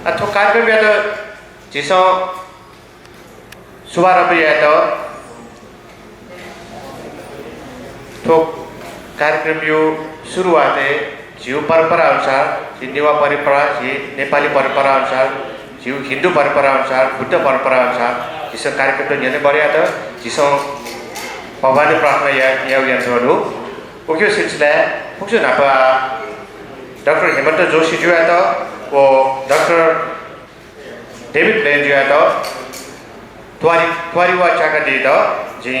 अथवा कार्यक्रम या तो जिसों शुभारंभ या तो कार्यक्रम यो शुरुआत है जीव परंपरा अनुसार हिंदीवा परंपरा जी नेपाली परंपरा अनुसार जीव हिंदू परंपरा अनुसार बुद्ध परंपरा अनुसार जिसो कार्यक्रम तो यने बढ़िया तो जिसो भगवान प्रार्थना या यंत्रों उक्यो सिलसिला पुक्सो नापा डॉक्टर हेमंत जोशी जो है तो वो डॉक्टर डेविड प्लेन जो है तो त्वारी वाचा का दी तो जी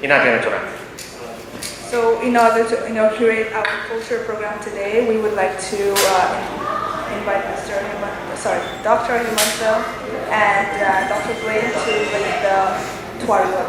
इना देना चुना. So, in order to inaugurate our culture program today, we would like to invite Dr. Hemanta and Dr. Blaine to lead the Twariwa.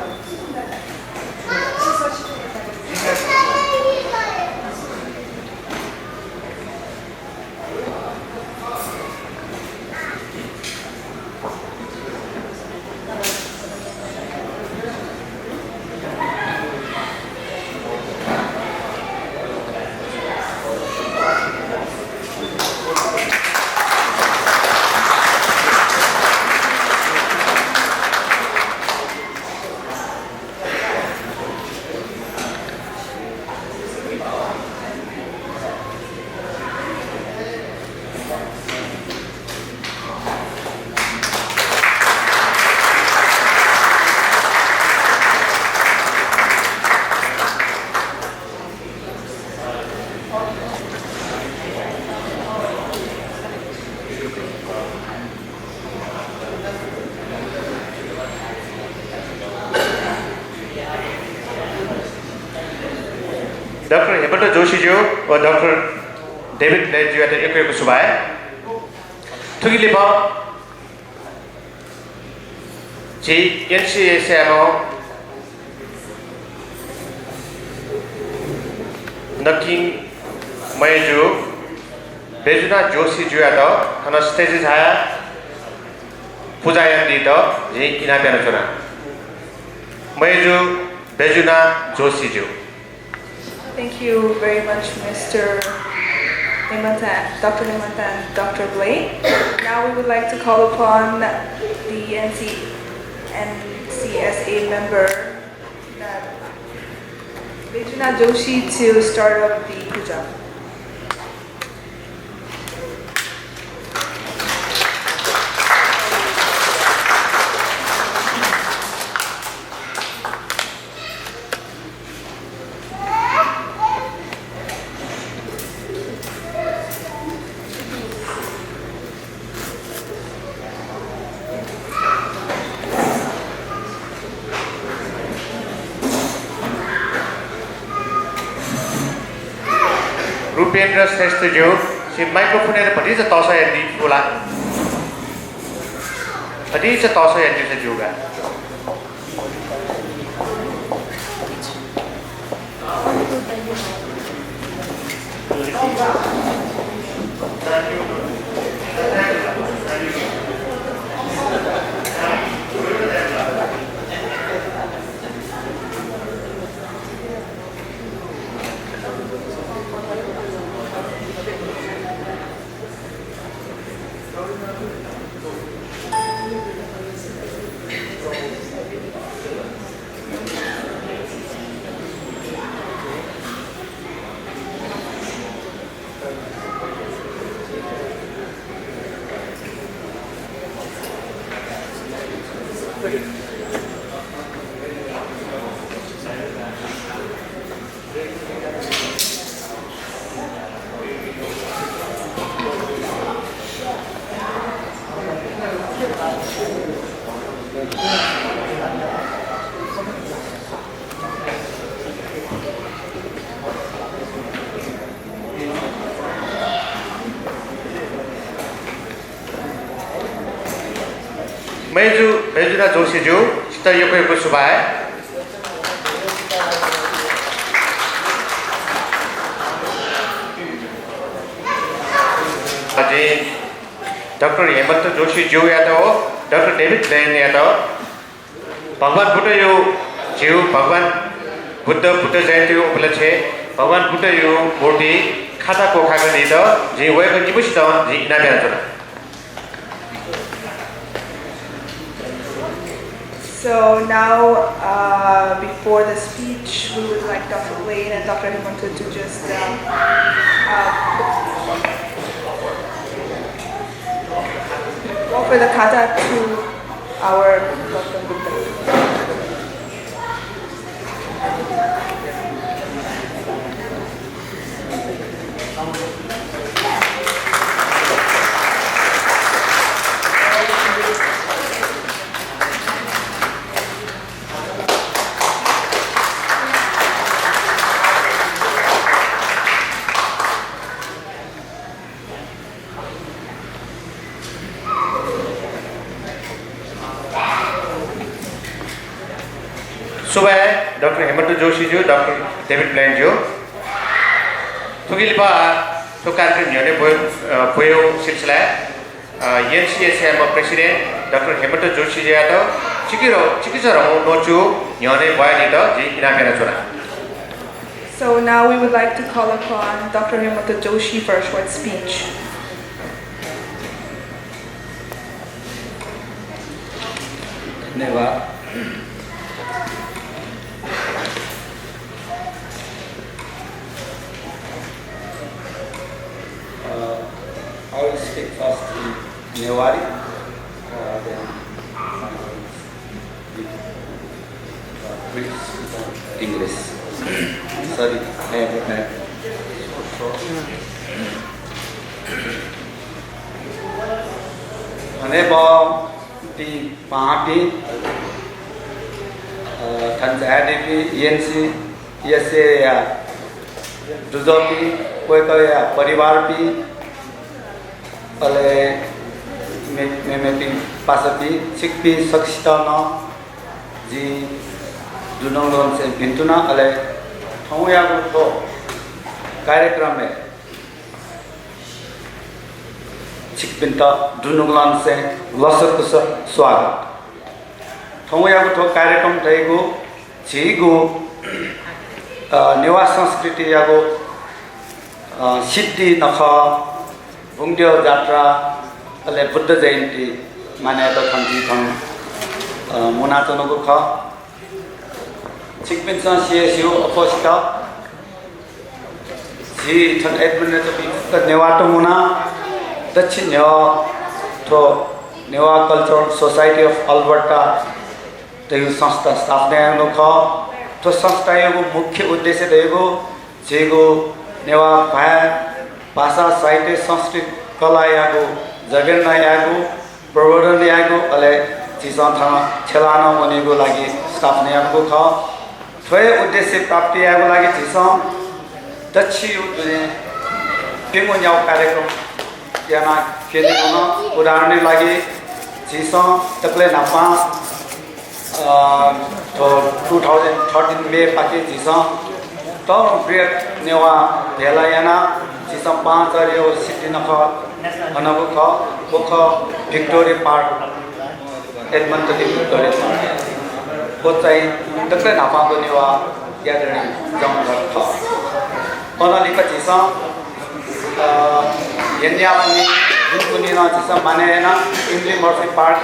Doctor Hemant Joshi जो और डॉक्टर डेविड प्लेन जो है तो एक सुबह है थोड़ी लिपा जी NCSMO नकिंग मयजू बेजुना जोशी जो है तो खाना स्टेज आया पूजा यंती तो जी इना पेना चुना मयजू बेजुना जोशी जो. Thank you very much, Mr. Hemanta, Dr. Hemanta and Dr. Blaine. Now we would like to call upon the NCSA member, Bungdyah Joshi, to start up the puja. Rupendra श्रेष्ठ जो सी माइक्रोफोन है पति से तौसा यंती बोला पति से तौसा यंती से जोगा Bungdyah Joshi जो kita yoko subai Ajay doctor Hemant Joshi जो या तो डॉक्टर डेविड प्लेन या तो भगवान बुद्ध यो जीव भगवान बुद्ध जयंती उपलक्ष्य भगवान बुद्ध यो मूर्ति खाता को खाकर दी तो जी वह बंजी बुश तो जी इना बेरा चुना So now, before the speech, we would like Dr. Blaine and Dr. Himanta to just offer the kata to our Dr. Bungdyah. सुबह डॉक्टर हेमंत जोशी जो डॉक्टर डेभिड ब्लेन जो तुगिलबा तो कार्यक्रम न्योने बोयो सिलसिला NCSM president doctor Hemant Joshi ji आतो चिकित्सा रहो नोचु न्योने बोया नितो जी इनामेरा चोरा. So now we would like to call upon Dr. Himanta Joshi for a short speech. धन्यवाद. I will speak first in Newari, then English. Sorry, I have a bad Honorable the party, Tanzania, ENC, ESA, Duzopi, Wekaya, Parivarpi, Ale Memeti Pasapi, Sikpi, Sakstana, the Dunongon and Pintuna, Ale Tomoya Go, Kaikrame, Chikpinta, Dunongon se, Lossakusa, Swaga. Tomoya Go, Kaikram Taigo, Chigo, Newa Sanskriti Yago, Sithi Nakha, Bungdyah Jatra, ale Buddha Jayanti, Manata Kanji Kang, Monatono Gukha, Chikpinsan CSU, Aposita, Ji Tan Administrative, the Newato Muna, the Chinyo, to Newa Cultural Society of Alberta, the Sansta Staff Nayanoka, to Sansta Yago, Mukhi Udese Dego, Jego, Newa Paya. भाषा साहित्य संस्कृत कला यागो जगन्ना यागो प्रवर्धन यागो अले चिसा था छलाना मनेगो लागि staff ने यागो ख थय उद्देश्य प्राप्ति यागो लागि चिसा दक्षि युद्ध केमो याव कार्यक्रम याना केलेकोना उदाहरण लागि चिसा तकले नापा तो 2013 में पाके चिसा तो ब्रेक नेवा भेला याना Some parts are Sithi Nakha, Anabukha, Bukha, Victoria Park, Edmonton Victoria Park. Both sides, the Clan Apangoniwa, gathering, Jamaica. Onalika Chisa, Yenyapuni, Bunkunina, Chisa Manena, Ingli Murphy Park,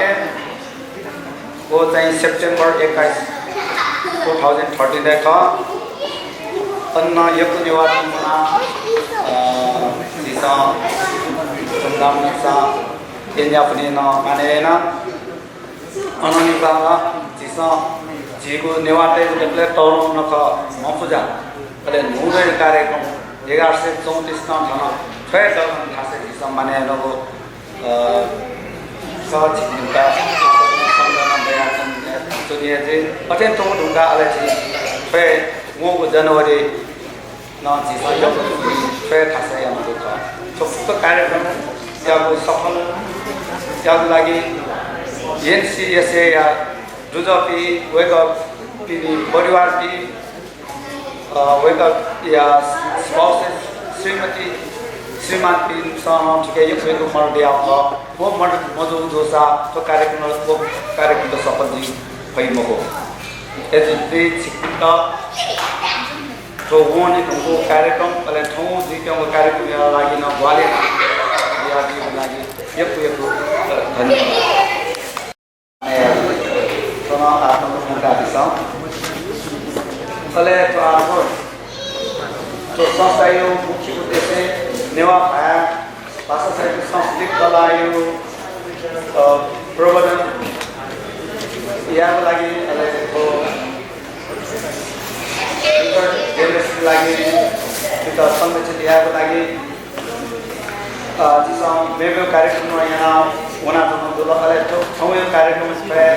both in September 2013 Deka, Anna Yakuniwa. Sisa, Sundamisa, Yenyapnina, Manena, Anonika, Sisa, Jigu, Nevate, the Plato, Naka, Mofuja, but then Muda Karekum, Yegarse, Zontistan, Federal and Hassan, Maneno, Search in that, to the attend to Dunga Allergy, Fred, move January. No, it's not your fair Tasayam. So, the कार्यक्रम यागो सफल यागो लागि एनसीएसए या दुजपी wake up पिनी परिवार P wake up या spouses Shrimati श्रीमान P सँग ठिकै यो वेको मर्दिया हो वो मजु दोसा तो कार्यक्रम तो सफल जी भइमको एजते छिक्का तो वोने को कार्यक्रम अले ठौ जिको कार्यक्रम या लागि न ग्वाले या दि लागि यको धन्यवाद oleh to संस्था यो मुख्य उद्देश्य नेवा भाया भाषा साहित्य सांस्कृतिक कला यो प्रवर्धन यहाँ लागि को जेनेरेसन लागि त्यो संरक्षण यहाँ लागि जिसम वेगवेगळ्या कार्यक्रम यहाँ होना तो लोकाले तो ठाउँ कार्यक्रम पे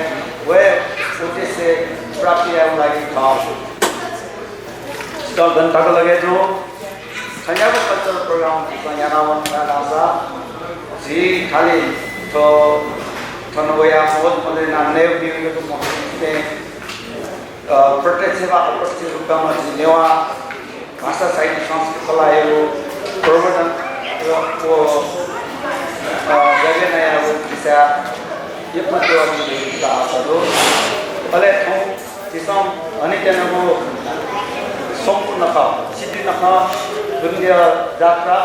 वे उद्देश्य प्राप्ति यहाँ लागि था तो घंटा लगे जो संजाब कल्चरल प्रोग्राम यहाँ नाम जी खाली तो थनोया बहुत मतलब नाने भी तो मोहते प्रत्यक्ष वा अप्रत्यक्ष रूप में जिनेवा भाषा साहित्य संस्कृति कला यो प्रवर्धन वो जगह नया वो किसा ये मतलब अभी का आसलो पहले तो जिसम अनेक जनों संपूर्ण का सिद्धि नखा बुंदिया जात्रा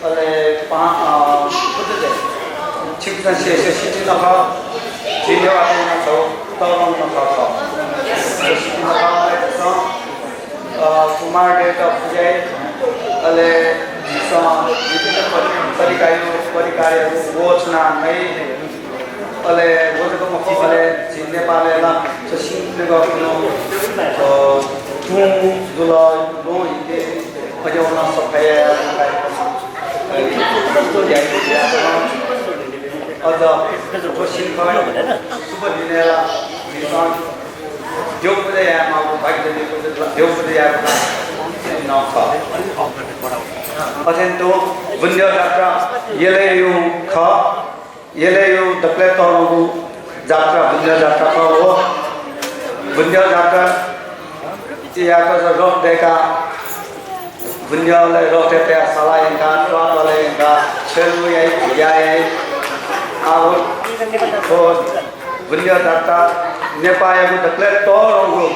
पहले कुछ दे चिकन से सिद्धि नखा जिन्हें आते हैं तो तौरंग नखा का सिद्धि नखा जिसम कुमार डेट ऑफ जाए पहले जिसम विभिन्न परिकार्य घोषणा नहीं पहले वो जो मौका पहले जिन्हें पाले ना तो सिद्धि नखा तो दूल्हा नो इनके पजोना सफाया और जो सिंह सुपर दिनेला निशान जो बजे यार मालूम बाइक जल्दी जो बजे यार नौका अजन तो बुंदिया जात्रा ये ले यू दक्ले तौरों जात्रा बुंदिया जात्रा का वो बुंदिया जात्रा यहाँ का रोक देखा बुंदिया वाले रोक देते हैं साला इनका ट्राक वाले इनका चलू यही जाए और तो बुंदिया जाता नेपाल को दक्ले तौरों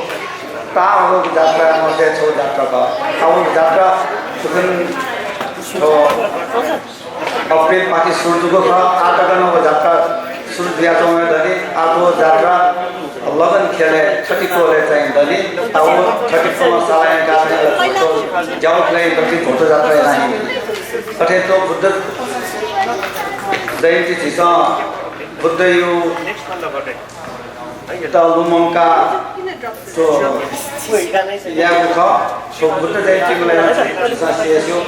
ताऊ जात्रा मोटे छोड़ जात्रा का ताऊ जात्रा तो अप्रैल पाकी शुरू को का आटकन वो जात्रा शुरू दिया तो मैं दली आपको जात्रा लगन खेले छठी को ले जाएं दली ताऊ छठी को मसाला इनका तो जाओ ले बच्चे फोटो जात्रा नहीं अठे तो बुद्ध जयंती चीज़ा बुद्ध यू तालुमों का तो यह बुखा तो बुद्ध जयंती को ले सासियो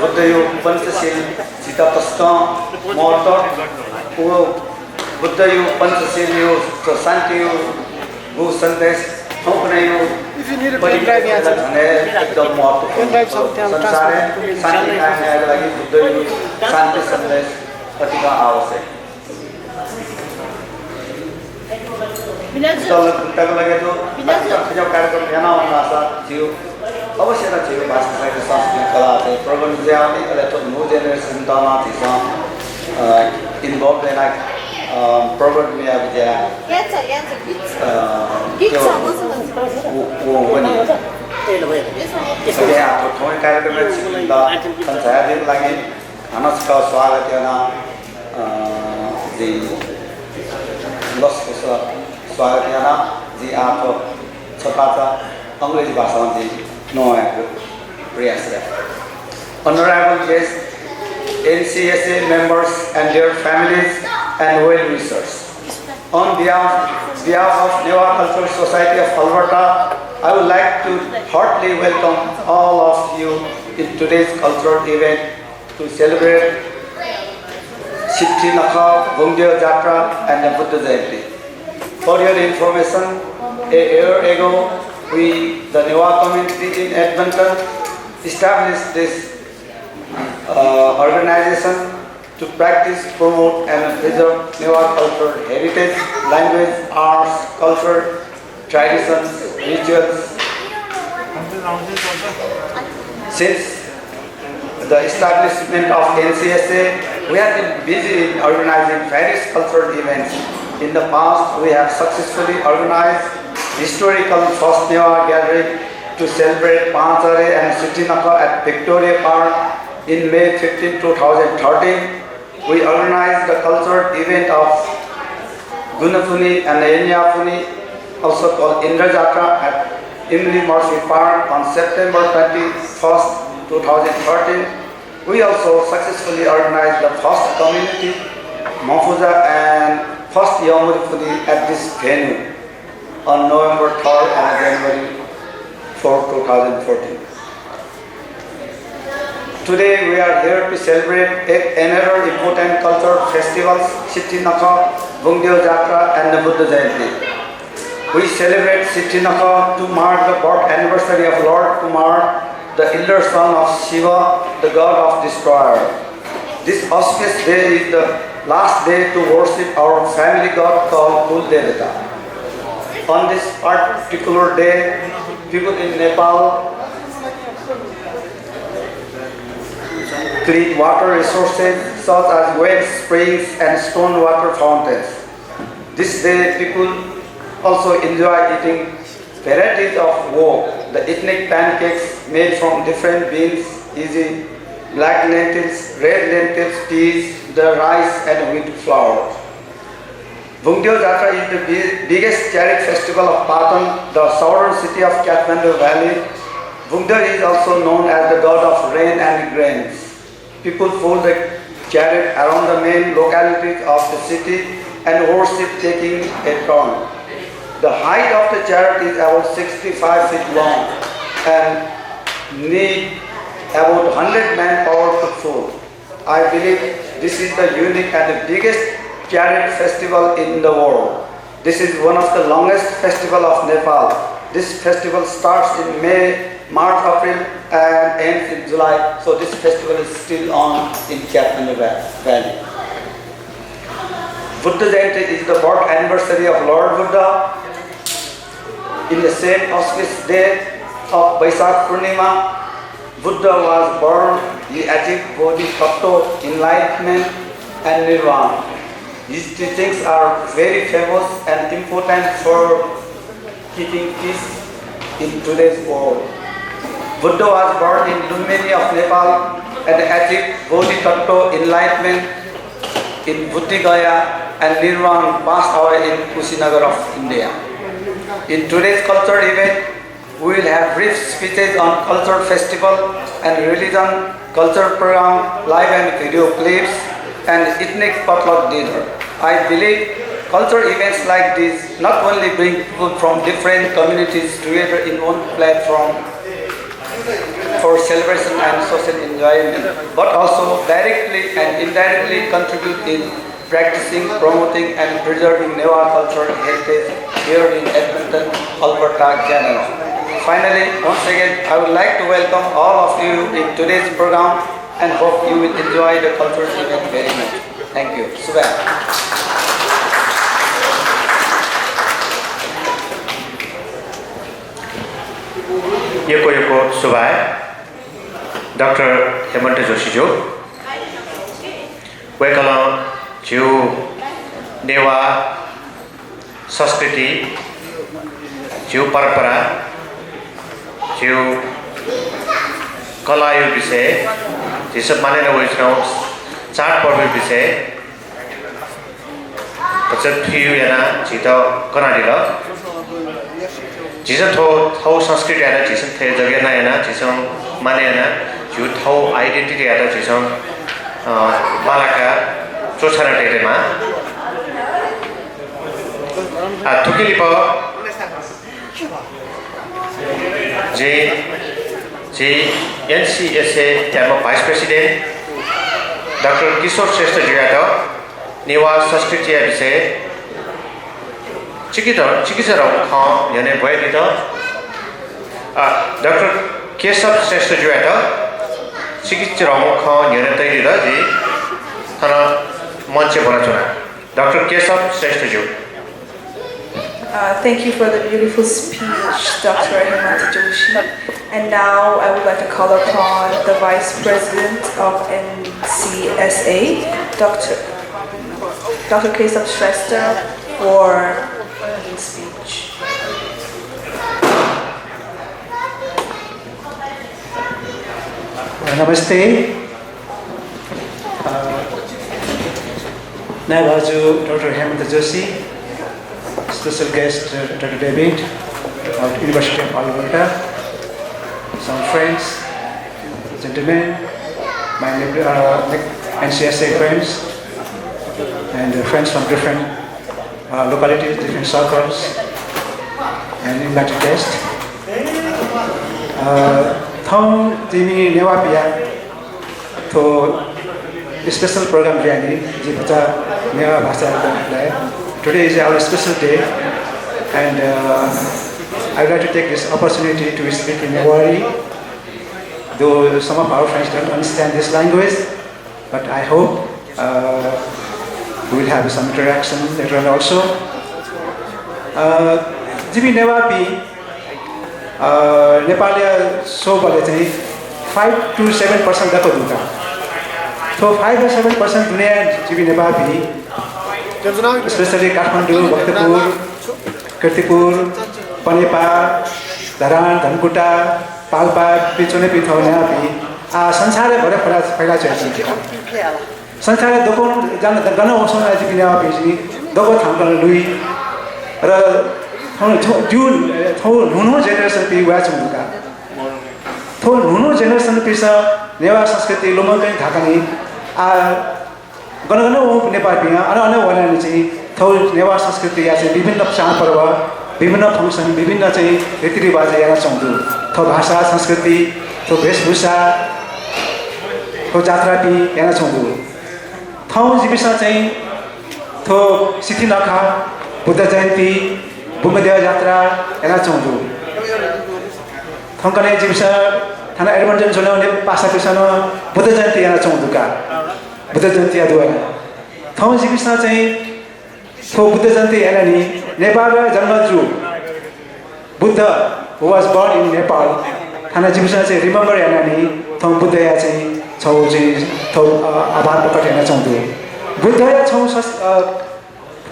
बुद्ध यू पंचशील सीता पस्ता मोर्तो वो बुद्ध यू पंचशील यू तो शांति यू वो संदेश हम नहीं यू परिक्राम ने एकदम मोर्तो संसार शांति का है लगी बुद्ध यू शांति संदेश प्रतिभा आवश्यक तो तक लगे तो जो कार्यक्रम यहाँ होना था जीव अवश्य ना जीव भाषा साहित्य सांस्कृतिक कला से प्रोग्राम जाने के लिए तो न्यू जनरेशन दाना थी सं इन्वॉल्व लेना प्रोग्राम में अब जाए वो बनी इसलिए आप थोड़े कार्यक्रम में चिंता संचार दिन लगे अनस का स्वागत है ना जी लॉस को स्वागत है ना जी आप छोटा सा अंग्रेजी भाषा में जी नो है प्रयास है Honorable guests, NCSA members and their families and well wishers. On behalf of Newa Cultural Society of Alberta, I would like to heartily welcome all of you in today's cultural event to celebrate Sithi Nakha, Bungdyah Jatra and the Buddha Jayanti. For your information, a year ago, we, the Newa community in Edmonton, established this organization to practice, promote and preserve Newa cultural heritage, language, arts, culture, traditions, rituals. Since the establishment of NCSA, we have been busy in organizing various cultural events. In the past, we have successfully organized historical First Newa gathering to celebrate Panchare and Sithi Nakha at Victoria Park in May 15, 2013. We organized the cultural event of Gunafuni and Enyafuni, also called Indra Jatra, Imli Murphy Park on September 21st, 2013. We also successfully organized the first community Mafuza and first Yomurifudi at this venue on November 3rd and January 4, 2014. Today we are here to celebrate another important cultural festivals, Sithi Nakha, Bungdyah Jatra and the Buddha Jayanti. We celebrate Sithi Nakha to mark the birth anniversary of Lord Kumar, the elder son of Shiva, the god of destroyer. This auspicious day is the last day to worship our family god called Kul Devata. On this particular day, people in Nepal clean water resources such as well springs and stone water fountains. This day, people also enjoy eating varieties of wok, the ethnic pancakes made from different beans, e.g. black lentils, red lentils, peas, the rice and wheat flour. Bungdyah Jatra is the biggest chariot festival of Patan, the southern city of Kathmandu Valley. Bungdyah is also known as the god of rain and grains. People pull the chariot around the main localities of the city and worship taking a turn. The height of the chariot is about 65 feet long and need about 100 manpower to pull. I believe this is the unique and the biggest chariot festival in the world. This is one of the longest festivals of Nepal. This festival starts in May, March, April and ends in July. So this festival is still on in Kathmandu Valley. Buddha Jayanti is the birth anniversary of Lord Buddha. In the same auspicious day of Vaisakh Purnima, Buddha was born. He achieved Bodhisattva, enlightenment and Nirvana. His teachings are very famous and important for keeping peace in today's world. Buddha was born in Lumbini of Nepal and achieved Bodhisattva, enlightenment in Buddhigaya and Nirvana passed away in Kushinagar of India. In today's cultural event, we will have brief speeches on cultural festival and religion, cultural program, live and video clips, and ethnic potluck dinner. I believe cultural events like this not only bring people from different communities together in one platform for celebration and social enjoyment, but also directly and indirectly contribute in practicing, promoting and preserving Newa cultural heritage here in Edmonton, Alberta, Canada. Finally, once again, I would like to welcome all of you in today's program and hope you will enjoy the cultural event very much. Thank you. Subha. Yoko Subai, Dr. Jayanti Joshijo, welcome to Newa Sanskriti, to Parampara, to Kalayu Bise, this is Manana Wisdom, Chart Porvi Bise, Pachat Piyana, Chito Kanadila. जिसे थो संस्कृति आना जिसे थे जगह ना है ना जिसे माने है ना जो थो आइडेंटिटी आता जिसे माला का चोचरा टेरे मां तुकिली पर जी NCSA त्यामो वाइस प्रेसिडेंट डॉक्टर किशोर श्रेष्ठ जी आता निवास संस्कृति विषय चिकित्सक खां यानी वैद्य तो डॉक्टर केशव श्रेष्ठ जो है तो चिकित्सक खां यानी तैयारी तो जी थाना मंच बना चुना डॉक्टर केशव श्रेष्ठ जो Thank you for the beautiful speech, Dr. Jayanti Joshi. And now I would like to call upon the Vice President of NCSA, Dr. Keshav Shrestha, for speech. Namaste. Navaju Dr. Jayanti Joshi, special guest Dr. David, of University of Alberta, some friends, gentlemen, my NCSA friends, and friends from different localities, different circles, and invited guests. Thong Timi Newapia to special program today is our special day, and I would like to take this opportunity to speak in Newari, though some of our friends don't understand this language, but I hope we will have some interaction later on also. Jibi Newapi Nepalia so 5 to 7% dako duka. So 5 to 7% dunia Jibi Newapi, especially Kathmandu, Bhaktapur, Kirtipur, Panepa, Dharan, Dhankuta, Palpa, Pichone Pitho Newapi, संसार भरे फैला चाहिए संसार दोको गना ओसन जिबि नेवापि जि दोको थांकन Louis र जुन थौ नुनो जेनेरेसन पि वा छुका थौ नुनो जेनेरेसन पि स नेवा संस्कृति लोमकै थाकनी आ गनगन ओ नेपाली अन वनानि चाहिँ थौ नेवा संस्कृति या चाहिँ विभिन्न चाड पर्व विभिन्न फंक्सन विभिन्न चाहिँ रीतिरिवाज या चौधु थौ भाषा संस्कृति थौ वेशभूषा थौ जात्रा पि या चौधु थौ जिबिसा चाहिँ थौ सिथि नखा बुद्ध जयन्ती बुंगद्या जात्रा या चौधु थौकने जिबिसा थाना एडमन्टन जोनाउने पासा पिसानो बुद्ध जयन्ती या चौधुका बुद्ध जयन्ती अदुवा थौ जिबिसा चाहिँ थौ बुद्ध जयन्ती या नि Nepal जन्मजु Buddha who was born in Nepal थाना जिबिसा चाहिँ रिमेम्बर या नि थौ बुद्ध या चाहिँ छौ चाहिँ थौ आभार प्रकट गर्न चाहन्छु बुद्ध या छौ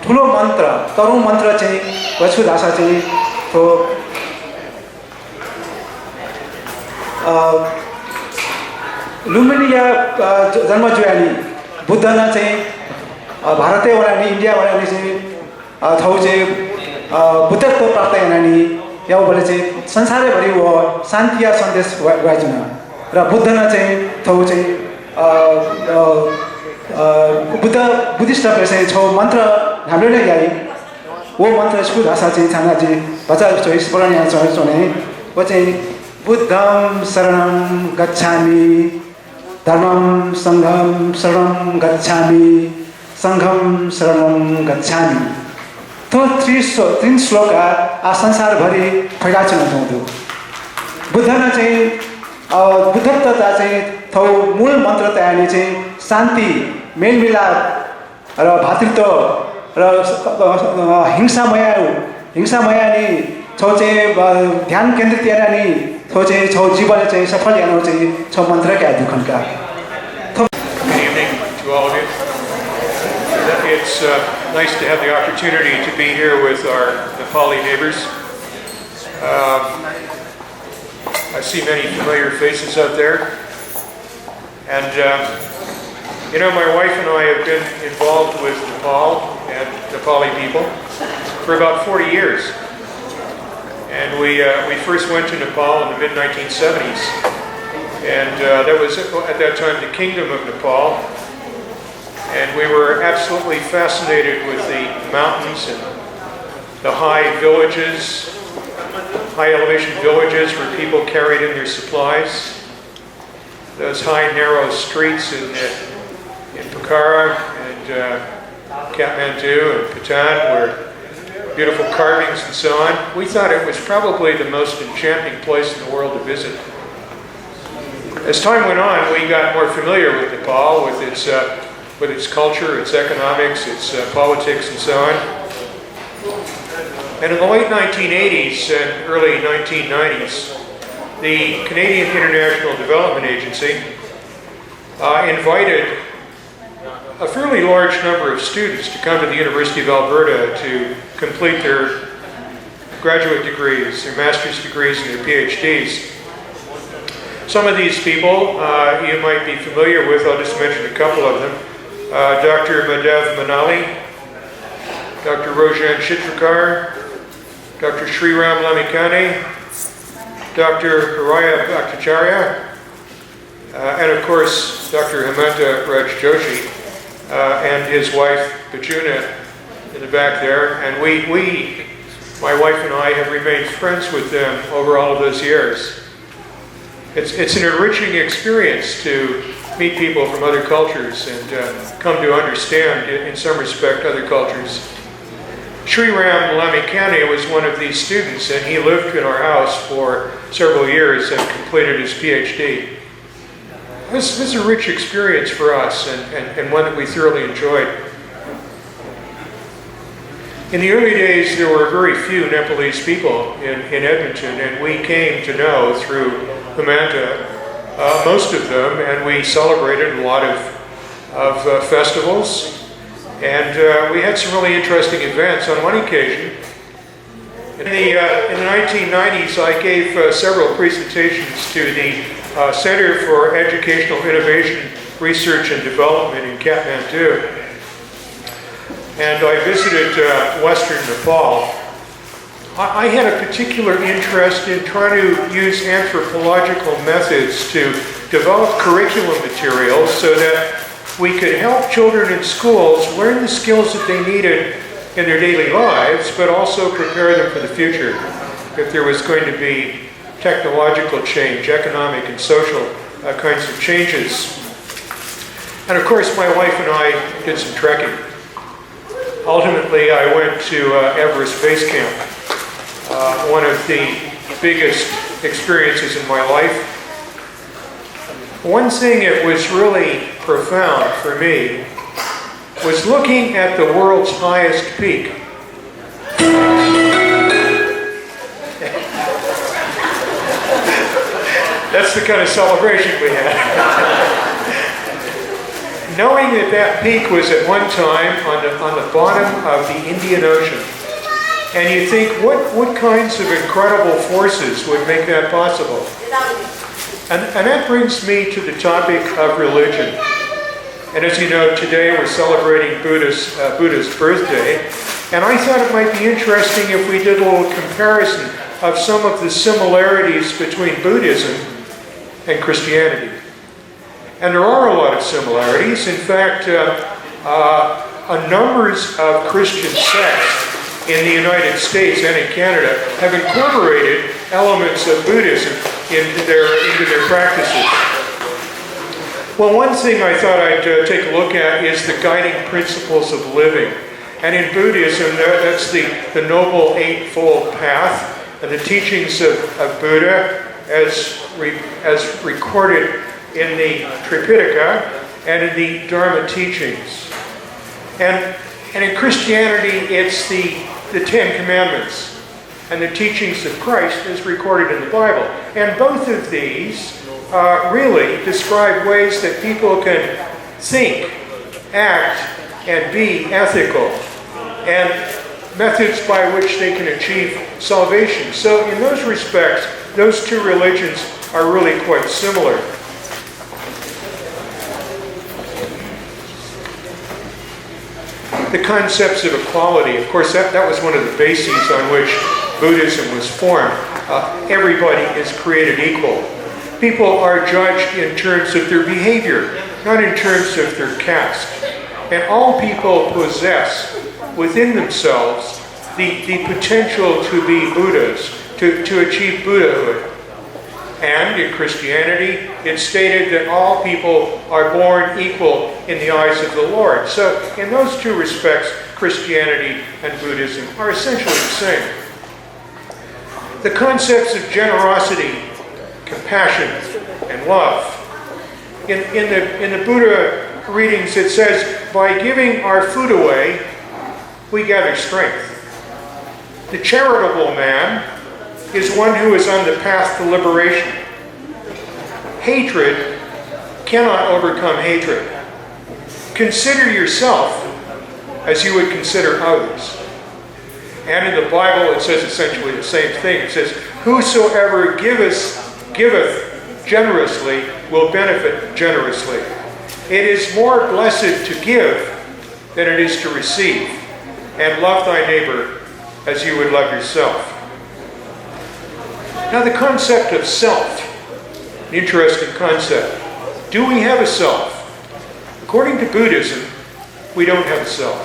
ठुलो मन्त्र तरुण मन्त्र चाहिँ वछु भाषा चाहिँ थो लुम्बिनी या जन्म जुयानी बुद्ध न चाहिँ भारतीय वरानी इन्डिया वरानी चाहिँ थौ चाहिँ बुद्धत्व प्राप्त यानी या बोले चाहिँ संसारैभरि वो शान्ति या सन्देश गाइजुन र बुद्ध न चाहिँ थौ चाहिँ बुद्धिस्ट चाहिँ छौ मन्त्र हाम्रो नै गाई वो मन्त्र स्कुल भाषा चाहिँ छाना चाहिँ बच्चा जो स्मरण यहाँ चढ्ने वो चाहिँ बुद्धं शरणं गच्छामि धर्मं संघं शरणं गच्छामि संघं शरणं गच्छामि तो तीन श्लोक आ संसारभरि फैलाछन् हुँदो बुद्ध न चाहिँ बुद्धत्वता चाहिँ थौ मूल मन्त्र तयानी चाहिँ शान्ति मेलमिलाप र भातृत्व र हिंसामय नि छौ चाहिँ ध्यान केन्द्रित यानी थौ चाहिँ छौ जीवन चाहिँ सफल यानो चाहिँ छौ मन्त्र क्या दुखनका Good evening to all of you. It's nice to have the opportunity to be here with our Nepali neighbors. I see many familiar faces out there. And, you know, my wife and I have been involved with Nepal and Nepali people for about 40 years. And we first went to Nepal in the mid-1970s. And that was, at that time, the Kingdom of Nepal. And we were absolutely fascinated with the mountains and the high villages, high elevation villages where people carried in their supplies. Those high narrow streets in Pokhara and Kathmandu and Patan were beautiful carvings and so on. We thought it was probably the most enchanting place in the world to visit. As time went on, we got more familiar with Nepal, with its culture, its economics, its politics, and so on. And in the late 1980s and early 1990s, the Canadian International Development Agency invited a fairly large number of students to come to the University of Alberta to complete their graduate degrees, their master's degrees, and their PhDs. Some of these people you might be familiar with. I'll just mention a couple of them. Dr. Madhav Manali, Dr. Rojan Chitrakar, Dr. Sriram Lamikani, Dr. Haraya Bhattacharya, and of course Dr. Hemanta Raj Joshi and his wife Bajuna in the back there. And we, my wife and I, have remained friends with them over all of those years. It's an enriching experience to meet people from other cultures and come to understand, in some respect, other cultures. Sri Ram Lamikani was one of these students, and he lived in our house for several years and completed his PhD. This is a rich experience for us and one that we thoroughly enjoyed. In the early days, there were very few Nepalese people in Edmonton, and we came to know through Hemanta most of them, and we celebrated a lot of festivals. And we had some really interesting events. On one occasion, in the 1990s, I gave several presentations to the Center for Educational Innovation, Research and Development in Kathmandu. And I visited Western Nepal. I had a particular interest in trying to use anthropological methods to develop curriculum materials so that we could help children in schools learn the skills that they needed in their daily lives, but also prepare them for the future. If there was going to be technological change, economic and social kinds of changes. And of course, my wife and I did some trekking. Ultimately, I went to Everest Base Camp, one of the biggest experiences in my life. One thing that was really profound for me was looking at the world's highest peak. That's the kind of celebration we had. Knowing that that peak was at one time on the bottom of the Indian Ocean. And you think, what kinds of incredible forces would make that possible? And that brings me to the topic of religion. And as you know, today we're celebrating Buddha's birthday. And I thought it might be interesting if we did a little comparison of some of the similarities between Buddhism and Christianity. And there are a lot of similarities. In fact, numbers of Christian sects in the United States and in Canada have incorporated elements of Buddhism into their practices. Well, one thing I thought I'd take a look at is the guiding principles of living. And in Buddhism, that's the Noble Eightfold Path and the teachings of Buddha as recorded in the Tripitaka and in the Dharma teachings. And in Christianity, it's the Ten Commandments and the teachings of Christ as recorded in the Bible. And both of these really describe ways that people can think, act, and be ethical, and methods by which they can achieve salvation. So in those respects, those two religions are really quite similar. The concepts of equality, of course, that was one of the bases on which Buddhism was formed. Everybody is created equal. People are judged in terms of their behavior, not in terms of their caste. And all people possess within themselves the potential to be Buddhas, to achieve Buddhahood. And in Christianity, it's stated that all people are born equal in the eyes of the Lord. So in those two respects, Christianity and Buddhism are essentially the same. The concepts of generosity, compassion, and love. In the Buddha readings, it says, by giving our food away, we gather strength. The charitable man is one who is on the path to liberation. Hatred cannot overcome hatred. Consider yourself as you would consider others. And in the Bible, it says essentially the same thing. It says, whosoever giveth generously will benefit generously. It is more blessed to give than it is to receive. And love thy neighbor as you would love yourself. Now the concept of self, an interesting concept. Do we have a self? According to Buddhism, we don't have a self.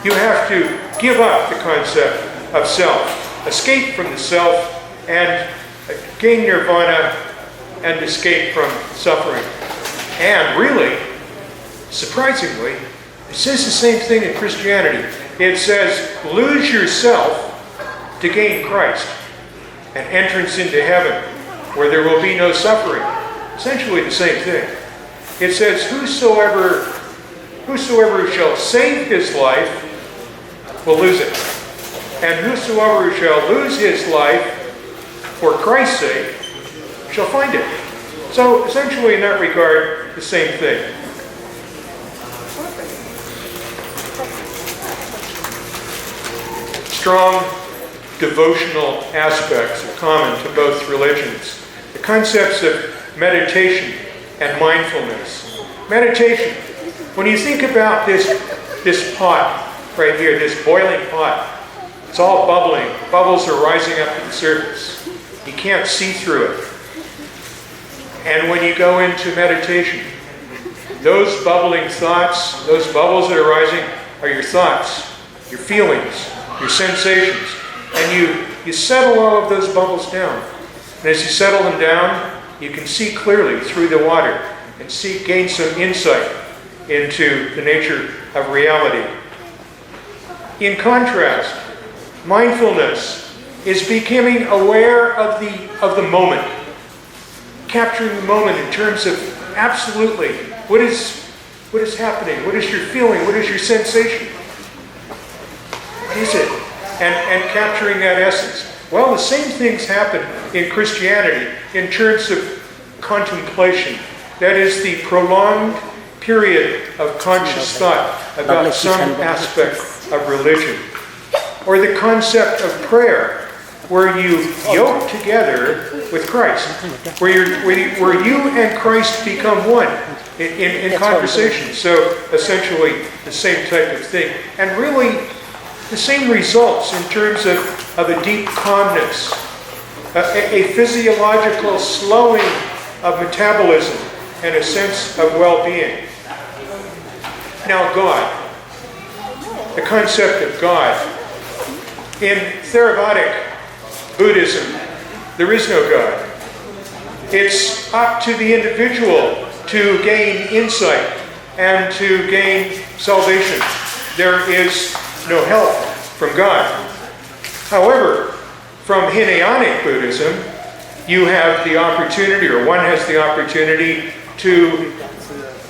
You have to give up the concept of self, escape from the self, and gain nirvana and escape from suffering. And really, surprisingly, it says the same thing in Christianity. It says, lose yourself to gain Christ, an entrance into heaven where there will be no suffering. Essentially the same thing. It says, whosoever shall save his life will lose it. And whosoever shall lose his life for Christ's sake shall find it. So essentially in that regard, the same thing. Strong devotional aspects are common to both religions. The concepts of meditation and mindfulness. Meditation. When you think about this pot right here, this boiling pot, it's all bubbling. Bubbles are rising up to the surface. You can't see through it. And when you go into meditation, those bubbling thoughts, those bubbles that are rising are your thoughts, your feelings, your sensations. And you settle all of those bubbles down. And as you settle them down, you can see clearly through the water and gain some insight into the nature of reality. In contrast, mindfulness is becoming aware of the moment, capturing the moment in terms of absolutely what is happening, what is your feeling, what is your sensation, what is it, and capturing that essence. Well, the same things happen in Christianity in terms of contemplation. That is the prolonged period of conscious thought about some aspect of religion. Or the concept of prayer, where you yoke together with Christ, where you and Christ become one in conversation. So essentially the same type of thing. And really the same results in terms of a deep calmness, a physiological slowing of metabolism, and a sense of well-being. Now God, the concept of God. In Theravadic Buddhism, there is no God. It's up to the individual to gain insight and to gain salvation. There is no help from God. However, from Hinayanic Buddhism, you have the opportunity, or one has the opportunity, to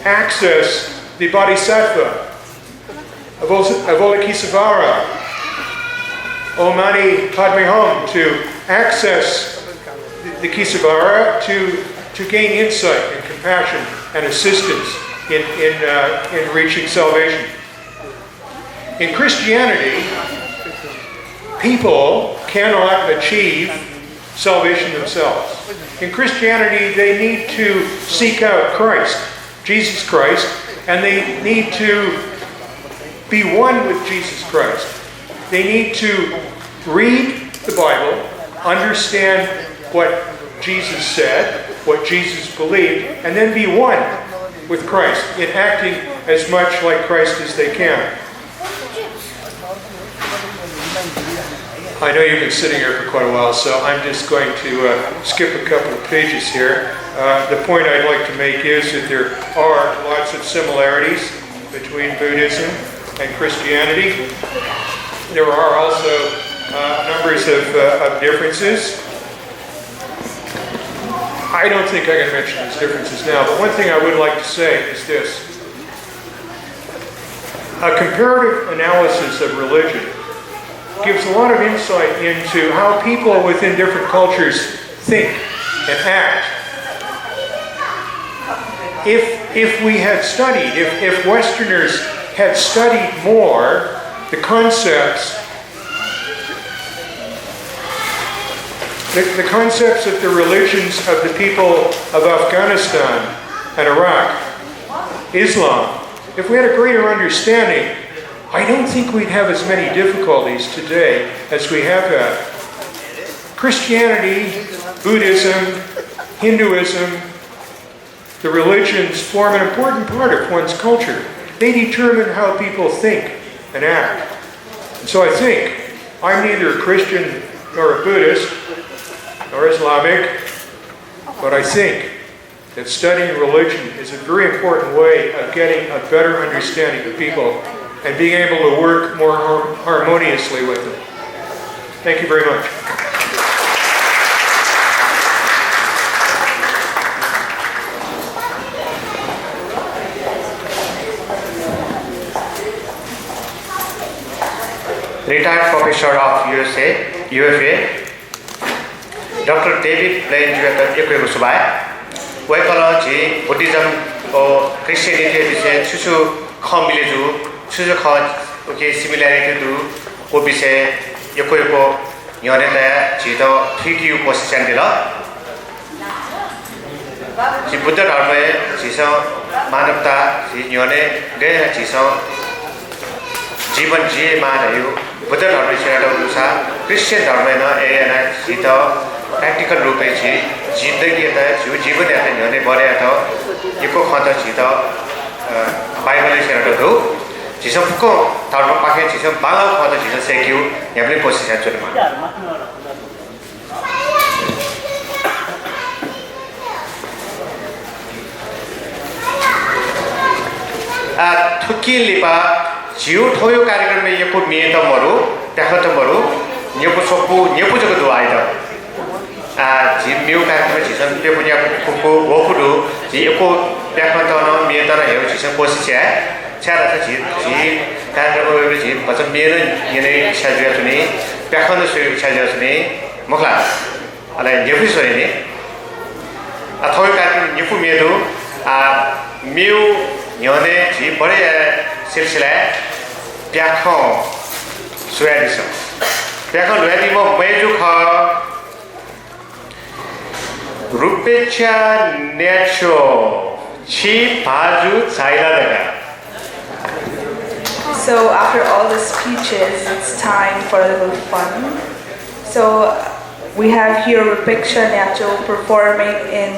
access the Bodhisattva, Avalokitesvara, Om-Mani Padme Hum, to access the Kisavara to gain insight and compassion and assistance in reaching salvation. In Christianity, people cannot achieve salvation themselves. In Christianity, they need to seek out Christ, Jesus Christ, and they need to be one with Jesus Christ. They need to read the Bible, understand what Jesus said, what Jesus believed, and then be one with Christ in acting as much like Christ as they can. I know you've been sitting here for quite a while, so I'm just going to skip a couple of pages here. The point I'd like to make is that there are lots of similarities between Buddhism and Christianity. There are also numbers of differences. I don't think I can mention these differences now, but one thing I would like to say is this. A comparative analysis of religion gives a lot of insight into how people within different cultures think and act. If we had studied, if Westerners had studied more the concepts of the religions of the people of Afghanistan and Iraq, Islam, if we had a greater understanding I don't think we'd have as many difficulties today as we have had. Christianity, Buddhism, Hinduism, the religions form an important part of one's culture. They determine how people think and act. And so I think I'm neither a Christian nor a Buddhist nor Islamic, but I think that studying religion is a very important way of getting a better understanding of people and being able to work more harmoniously with them. Thank you very much. Retired professor of UFA, Dr. David Blaine Ekwe Subaya, Waikala Buddhism or Christianity is Susu Kamileju, Susu okay similarity to Obise Ekwe Yoneta Chito, Tiki Posichandilla. She Buddha Dharma, Chiso, Manapta, Yone, Gaya Chiso, Jiban G. Madayu. Buddha धर्म अनुसार Christian धर्म practical रूप में जिंदगी जीवन यानी बड़े eco खत बाइबल दो जिसको धर्म पाके जिसम बाला खत जिस सेक्यू यहाँ भी कोशिश है चुनमा थुकी लिपा जिउ ठोयो कार्यक्रम में यको मियतमहरु त्याखतमहरु यको सपु न्यपु जको दुआइदा जि मिउ कार्यक्रम जिसन त्यो पनि कुकु वकुडु जि यको त्याखतन मियतन हेउ जिसन कोसिछ छ्यारा छ जि कार्यक्रम में जि बच मेर यने छाजुया तुनी त्याखन सुयो छाजुया तुनी मखला अले न्यपु सरेनी ठोयो कार्यक्रम न्यपु मेदु मिउ यने जि बडे सिलसिला प्याखों सुयादिसम प्याखों लुयादी मो मेजु खा रुपेचा नेचो ची बाजू चाइला दगा. So after all the speeches, it's time for a little fun. So we have here Rupeksha Nacho performing in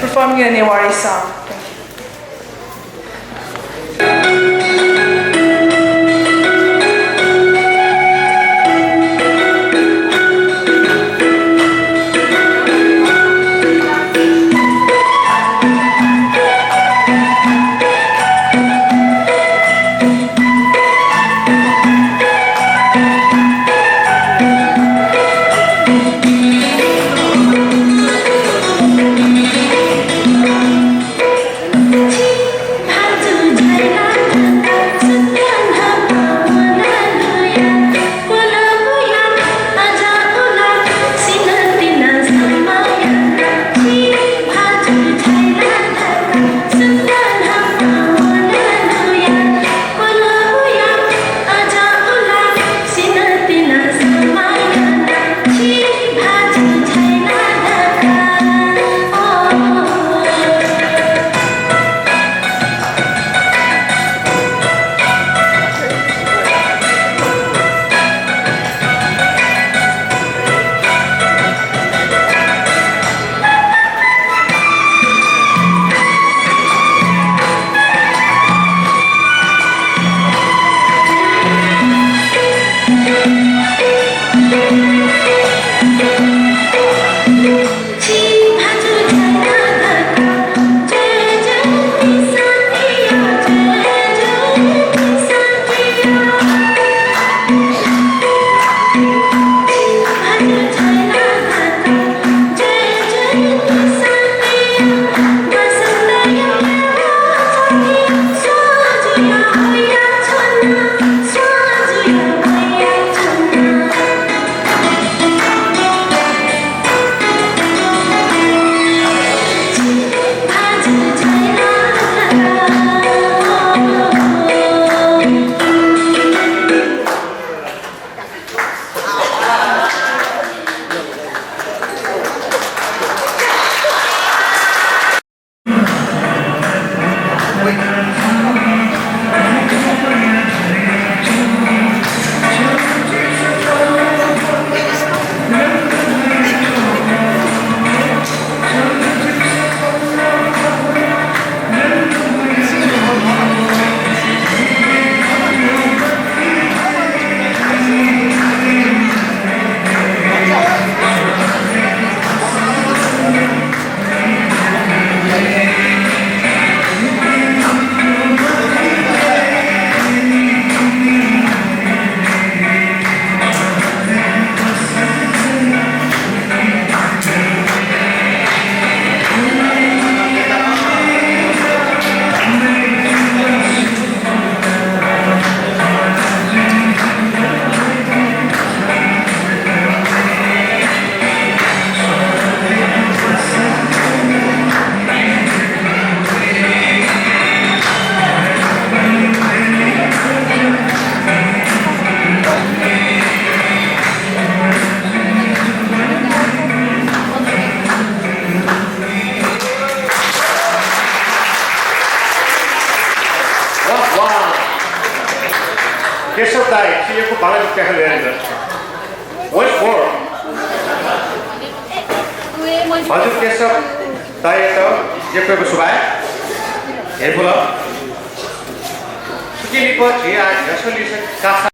performing a Newari song. Keshav दाई सिएको भाँडा त्यहाँ लिएर once more हजुर केशव दाई त जेपेको सुभाइ हेर्नु ल सुकिलीको झिया झसोली कासा